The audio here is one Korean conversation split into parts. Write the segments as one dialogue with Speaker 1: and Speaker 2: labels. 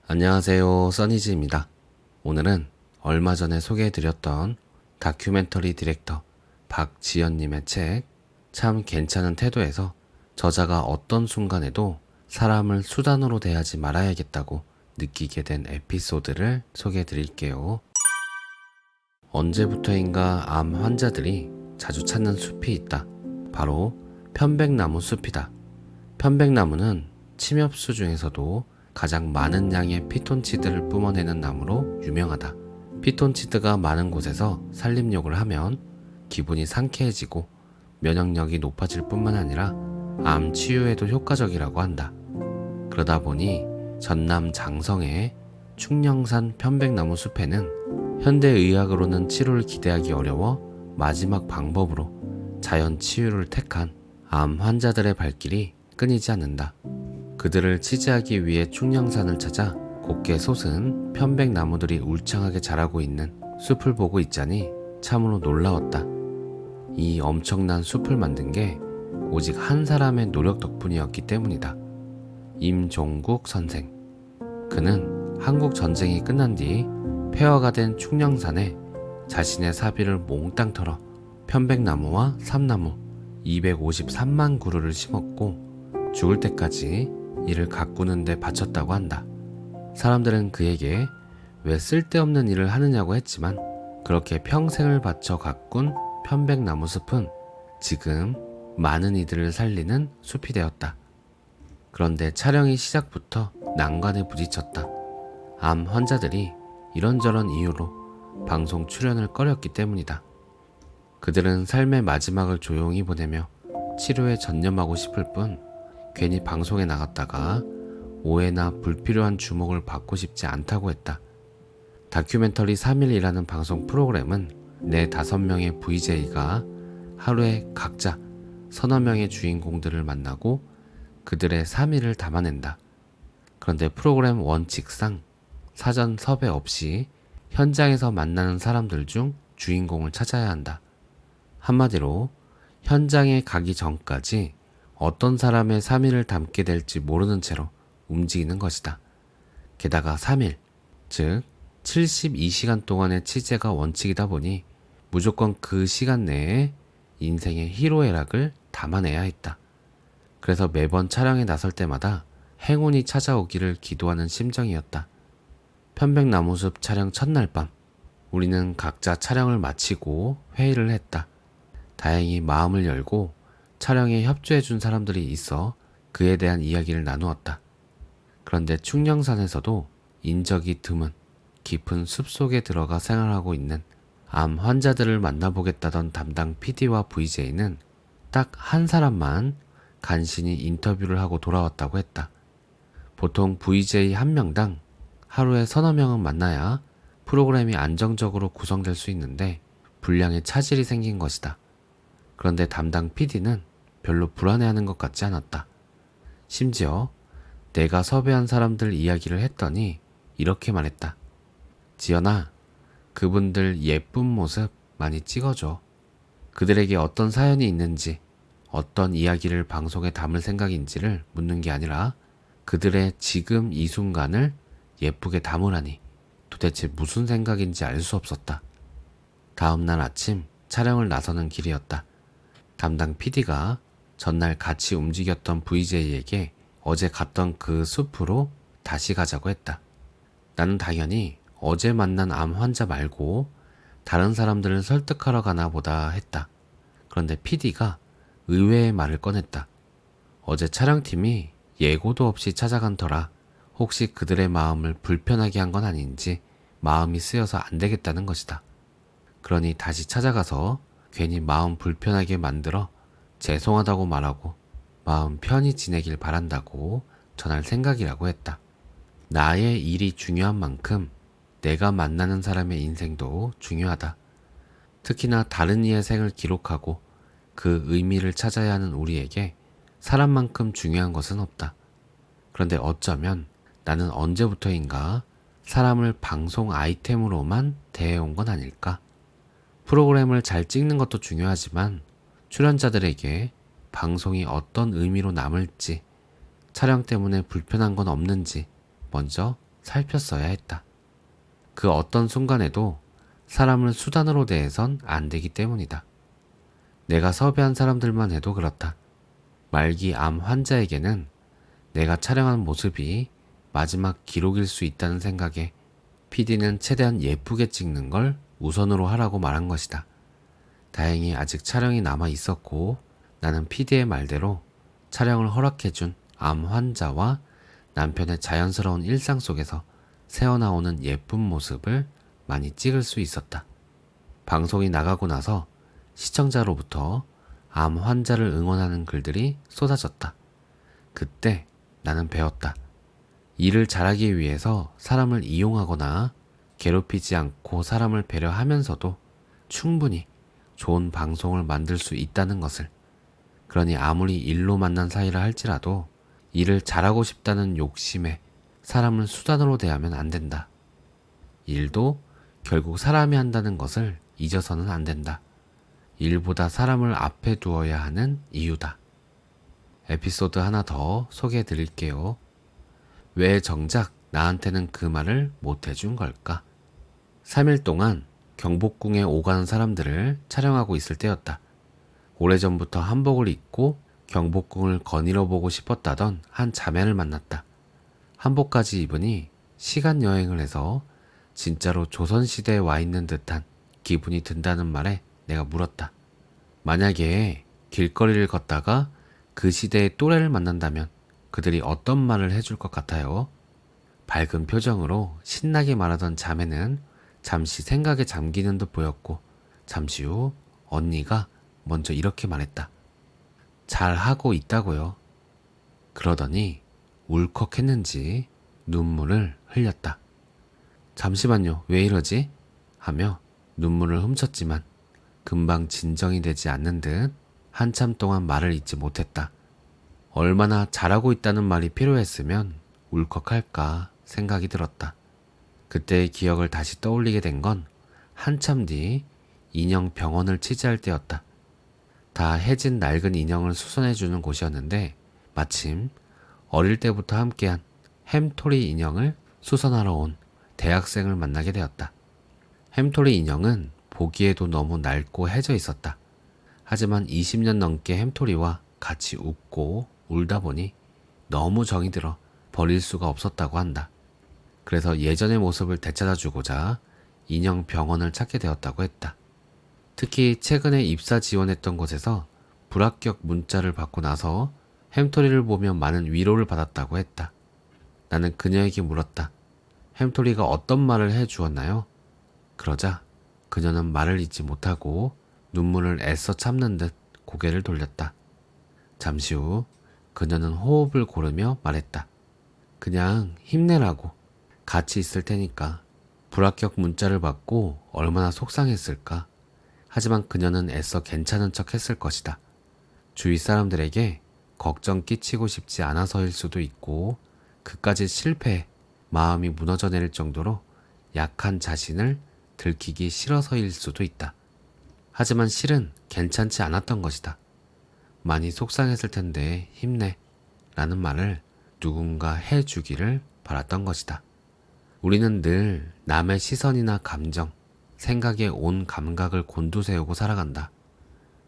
Speaker 1: 안녕하세요, 써니즈입니다. 오늘은 얼마 전에 소개해드렸던 다큐멘터리 디렉터 박지연님의 책 참 괜찮은 태도에서 저자가 어떤 순간에도 사람을 수단으로 대하지 말아야겠다고 느끼게 된 에피소드를 소개해드릴게요. 언제부터인가 암 환자들이 자주 찾는 숲이 있다. 바로 편백나무 숲이다. 편백나무는 침엽수 중에서도 가장 많은 양의 피톤치드를 뿜어내는 나무로 유명하다. 피톤치드가 많은 곳에서 산림욕을 하면 기분이 상쾌해지고 면역력이 높아질 뿐만 아니라 암 치유에도 효과적이라고 한다. 그러다 보니 전남 장성의 충령산 편백나무 숲에는 현대의학으로는 치료를 기대하기 어려워 마지막 방법으로 자연 치유를 택한 암 환자들의 발길이 끊이지 않는다. 그들을 치즈하기 위해 충령산을 찾아 곱게 솟은 편백나무들이 울창하게 자라고 있는 숲을 보고 있자니 참으로 놀라웠다. 이 엄청난 숲을 만든 게 오직 한 사람의 노력 덕분이었기 때문이다. 임종국 선생. 그는 한국 전쟁이 끝난 뒤 폐허가 된 충령산에 자신의 사비를 몽땅 털어 편백나무와 삼나무 253만 그루를 심었고 죽을 때까지 이를 가꾸는 데 바쳤다고 한다. 사람들은 그에게 왜 쓸데없는 일을 하느냐고 했지만 그렇게 평생을 바쳐 가꾼 편백나무 숲은 지금 많은 이들을 살리는 숲이 되었다. 그런데 촬영이 시작부터 난관에 부딪혔다. 암 환자들이 이런저런 이유로 방송 출연을 꺼렸기 때문이다. 그들은 삶의 마지막을 조용히 보내며 치료에 전념하고 싶을 뿐 괜히 방송에 나갔다가 오해나 불필요한 주목을 받고 싶지 않다고 했다. 다큐멘터리 3일이라는 방송 프로그램은 4-5명의 VJ가 하루에 각자 서너 명의 주인공들을 만나고 그들의 3일을 담아낸다. 그런데 프로그램 원칙상 사전 섭외 없이 현장에서 만나는 사람들 중 주인공을 찾아야 한다. 한마디로 현장에 가기 전까지 어떤 사람의 3일을 담게 될지 모르는 채로 움직이는 것이다. 게다가 3일, 즉 72시간 동안의 취재가 원칙이다 보니 무조건 그 시간 내에 인생의 희로애락을 담아내야 했다. 그래서 매번 촬영에 나설 때마다 행운이 찾아오기를 기도하는 심정이었다. 편백나무숲 촬영 첫날 밤, 우리는 각자 촬영을 마치고 회의를 했다. 다행히 마음을 열고 촬영에 협조해준 사람들이 있어 그에 대한 이야기를 나누었다. 그런데 충령산에서도 인적이 드문 깊은 숲속에 들어가 생활하고 있는 암 환자들을 만나보겠다던 담당 PD와 VJ는 딱 한 사람만 간신히 인터뷰를 하고 돌아왔다고 했다. 보통 VJ 한 명당 하루에 서너 명은 만나야 프로그램이 안정적으로 구성될 수 있는데 분량에 차질이 생긴 것이다. 그런데 담당 PD는 별로 불안해하는 것 같지 않았다. 심지어 내가 섭외한 사람들 이야기를 했더니 이렇게 말했다. 지연아, 그분들 예쁜 모습 많이 찍어줘. 그들에게 어떤 사연이 있는지, 어떤 이야기를 방송에 담을 생각인지를 묻는 게 아니라 그들의 지금 이 순간을 예쁘게 담으라니 도대체 무슨 생각인지 알 수 없었다. 다음날 아침 촬영을 나서는 길이었다. 담당 PD가 전날 같이 움직였던 VJ에게 어제 갔던 그 숲으로 다시 가자고 했다. 나는 당연히 어제 만난 암 환자 말고 다른 사람들을 설득하러 가나 보다 했다. 그런데 PD가 의외의 말을 꺼냈다. 어제 촬영팀이 예고도 없이 찾아간 터라 혹시 그들의 마음을 불편하게 한 건 아닌지 마음이 쓰여서 안 되겠다는 것이다. 그러니 다시 찾아가서 괜히 마음 불편하게 만들어 죄송하다고 말하고 마음 편히 지내길 바란다고 전할 생각이라고 했다. 나의 일이 중요한 만큼 내가 만나는 사람의 인생도 중요하다. 특히나 다른 이의 생을 기록하고 그 의미를 찾아야 하는 우리에게 사람만큼 중요한 것은 없다. 그런데 어쩌면 나는 언제부터인가 사람을 방송 아이템으로만 대해온 건 아닐까? 프로그램을 잘 찍는 것도 중요하지만 출연자들에게 방송이 어떤 의미로 남을지, 촬영 때문에 불편한 건 없는지 먼저 살폈어야 했다. 그 어떤 순간에도 사람을 수단으로 대해선 안 되기 때문이다. 내가 섭외한 사람들만 해도 그렇다. 말기 암 환자에게는 내가 촬영한 모습이 마지막 기록일 수 있다는 생각에 PD는 최대한 예쁘게 찍는 걸 우선으로 하라고 말한 것이다. 다행히 아직 촬영이 남아 있었고 나는 PD의 말대로 촬영을 허락해준 암 환자와 남편의 자연스러운 일상 속에서 새어나오는 예쁜 모습을 많이 찍을 수 있었다. 방송이 나가고 나서 시청자로부터 암 환자를 응원하는 글들이 쏟아졌다. 그때 나는 배웠다. 일을 잘하기 위해서 사람을 이용하거나 괴롭히지 않고 사람을 배려하면서도 충분히 좋은 방송을 만들 수 있다는 것을. 그러니 아무리 일로 만난 사이라 할지라도 일을 잘하고 싶다는 욕심에 사람을 수단으로 대하면 안 된다. 일도 결국 사람이 한다는 것을 잊어서는 안 된다. 일보다 사람을 앞에 두어야 하는 이유다. 에피소드 하나 더 소개해 드릴게요. 왜 정작 나한테는 그 말을 못 해준 걸까? 3일 동안 경복궁에 오가는 사람들을 촬영하고 있을 때였다. 오래전부터 한복을 입고 경복궁을 거닐어 보고 싶었다던 한 자매를 만났다. 한복까지 입으니 시간 여행을 해서 진짜로 조선시대에 와 있는 듯한 기분이 든다는 말에 내가 물었다. 만약에 길거리를 걷다가 그 시대의 또래를 만난다면 그들이 어떤 말을 해줄 것 같아요? 밝은 표정으로 신나게 말하던 자매는 잠시 생각에 잠기는 듯 보였고 잠시 후 언니가 먼저 이렇게 말했다. 잘하고 있다고요. 그러더니 울컥했는지 눈물을 흘렸다. 잠시만요, 왜 이러지? 하며 눈물을 훔쳤지만 금방 진정이 되지 않는 듯 한참 동안 말을 잇지 못했다. 얼마나 잘하고 있다는 말이 필요했으면 울컥할까 생각이 들었다. 그때의 기억을 다시 떠올리게 된 건 한참 뒤 인형 병원을 취재할 때였다. 다 해진 낡은 인형을 수선해주는 곳이었는데 마침 어릴 때부터 함께한 햄토리 인형을 수선하러 온 대학생을 만나게 되었다. 햄토리 인형은 보기에도 너무 낡고 해져 있었다. 하지만 20년 넘게 햄토리와 같이 웃고 울다 보니 너무 정이 들어 버릴 수가 없었다고 한다. 그래서 예전의 모습을 되찾아주고자 인형 병원을 찾게 되었다고 했다. 특히 최근에 입사 지원했던 곳에서 불합격 문자를 받고 나서 햄토리를 보며 많은 위로를 받았다고 했다. 나는 그녀에게 물었다. 햄토리가 어떤 말을 해주었나요? 그러자 그녀는 말을 잇지 못하고 눈물을 애써 참는 듯 고개를 돌렸다. 잠시 후 그녀는 호흡을 고르며 말했다. 그냥 힘내라고. 같이 있을 테니까. 불합격 문자를 받고 얼마나 속상했을까. 하지만 그녀는 애써 괜찮은 척 했을 것이다. 주위 사람들에게 걱정 끼치고 싶지 않아서일 수도 있고 그까지 실패해 마음이 무너져 내릴 정도로 약한 자신을 들키기 싫어서일 수도 있다. 하지만 실은 괜찮지 않았던 것이다. 많이 속상했을 텐데 힘내 라는 말을 누군가 해주기를 바랐던 것이다. 우리는 늘 남의 시선이나 감정, 생각에 온 감각을 곤두세우고 살아간다.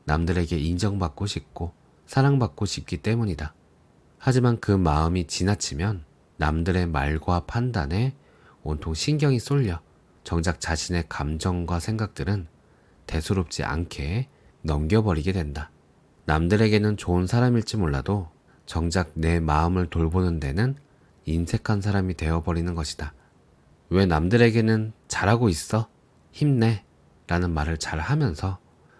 Speaker 1: 남들에게 인정받고 싶고 사랑받고 싶기 때문이다. 하지만 그 마음이 지나치면 남들의 말과 판단에 온통 신경이 쏠려 정작 자신의 감정과 생각들은 대수롭지 않게 넘겨버리게 된다. 남들에게는 좋은 사람일지 몰라도 정작 내 마음을 돌보는 데는 인색한 사람이 되어버리는 것이다. 왜 남들에게는 잘하고 있어? 힘내 라는 말을 잘 하면서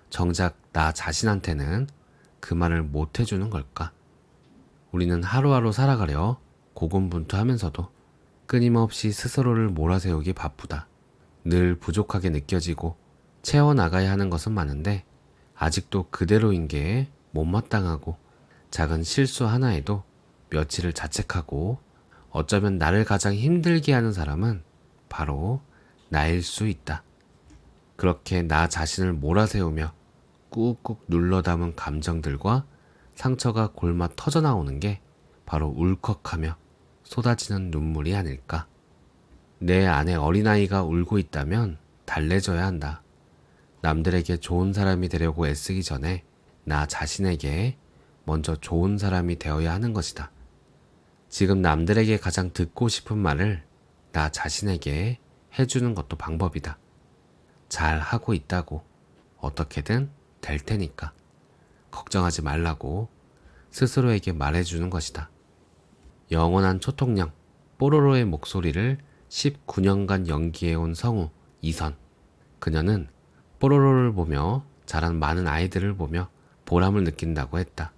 Speaker 1: 정작 나 자신한테는 그 말을 못 해주는 걸까? 우리는 하루하루 살아가려 고군분투하면서도 끊임없이 스스로를 몰아세우기 바쁘다. 늘 부족하게 느껴지고 채워나가야 하는 것은 많은데 아직도 그대로인 게 못마땅하고 작은 실수 하나에도 며칠을 자책하고 어쩌면 나를 가장 힘들게 하는 사람은 바로 나일 수 있다. 그렇게 나 자신을 몰아세우며 꾹꾹 눌러 담은 감정들과 상처가 골마 터져나오는 게 바로 울컥하며 쏟아지는 눈물이 아닐까. 내 안에 어린아이가 울고 있다면 달래줘야 한다. 남들에게 좋은 사람이 되려고 애쓰기 전에 나 자신에게 먼저 좋은 사람이 되어야 하는 것이다. 지금 남들에게 가장 듣고 싶은 말을 나 자신에게 해주는 것도 방법이다. 잘 하고 있다고, 어떻게든 될 테니까, 걱정하지 말라고 스스로에게 말해주는 것이다. 영원한 초통령 뽀로로의 목소리를 19년간 연기해온 성우 이선. 그녀는 뽀로로를 보며 자란 많은 아이들을 보며 보람을 느낀다고 했다.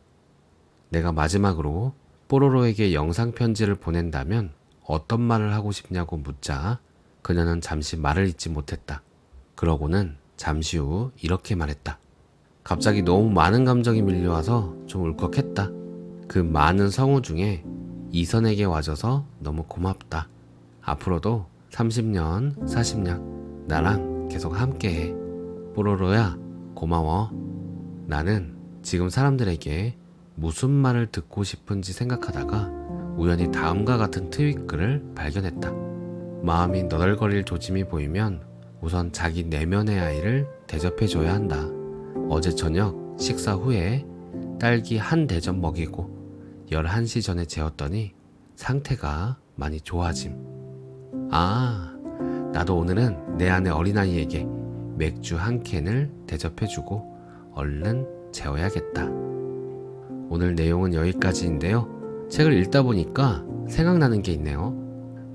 Speaker 1: 내가 마지막으로 뽀로로에게 영상 편지를 보낸다면 어떤 말을 하고 싶냐고 묻자 그녀는 잠시 말을 잇지 못했다. 그러고는 잠시 후 이렇게 말했다. 갑자기 너무 많은 감정이 밀려와서 좀 울컥했다. 그 많은 성우 중에 이선에게 와줘서 너무 고맙다. 앞으로도 30년, 40년 나랑 계속 함께해. 뽀로로야, 고마워. 나는 지금 사람들에게 무슨 말을 듣고 싶은지 생각하다가 우연히 다음과 같은 트윗 글을 발견했다. 마음이 너덜거릴 조짐이 보이면 우선 자기 내면의 아이를 대접해줘야 한다. 어제 저녁 식사 후에 딸기 한 대접 먹이고 11시 전에 재웠더니 상태가 많이 좋아짐. 아, 나도 오늘은 내 안의 어린아이에게 맥주 한 캔을 대접해주고 얼른 재워야겠다. 오늘 내용은 여기까지인데요. 책을 읽다 보니까 생각나는 게 있네요.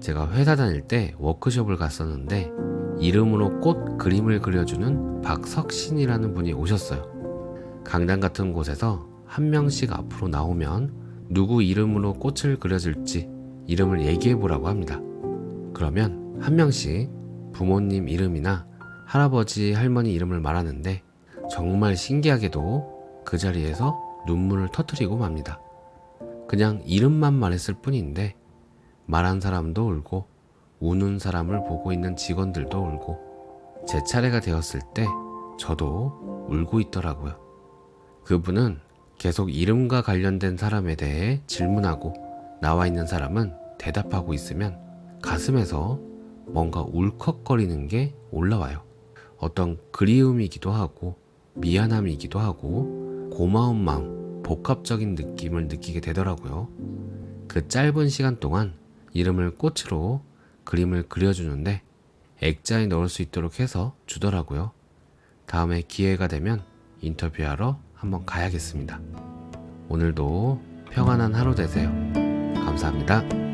Speaker 1: 제가 회사 다닐 때 워크숍을 갔었는데 이름으로 꽃 그림을 그려주는 박석신이라는 분이 오셨어요. 강당 같은 곳에서 한 명씩 앞으로 나오면 누구 이름으로 꽃을 그려줄지 이름을 얘기해보라고 합니다. 그러면 한 명씩 부모님 이름이나 할아버지, 할머니 이름을 말하는데 정말 신기하게도 그 자리에서 눈물을 터뜨리고 맙니다. 그냥 이름만 말했을 뿐인데 말한 사람도 울고 우는 사람을 보고 있는 직원들도 울고 제 차례가 되었을 때 저도 울고 있더라고요. 그분은 계속 이름과 관련된 사람에 대해 질문하고 나와 있는 사람은 대답하고 있으면 가슴에서 뭔가 울컥거리는 게 올라와요. 어떤 그리움이기도 하고 미안함이기도 하고 고마운 마음, 복합적인 느낌을 느끼게 되더라고요. 그 짧은 시간 동안 이름을 꽃으로 그림을 그려주는데 액자에 넣을 수 있도록 해서 주더라고요. 다음에 기회가 되면 인터뷰하러 한번 가야겠습니다. 오늘도 평안한 하루 되세요. 감사합니다.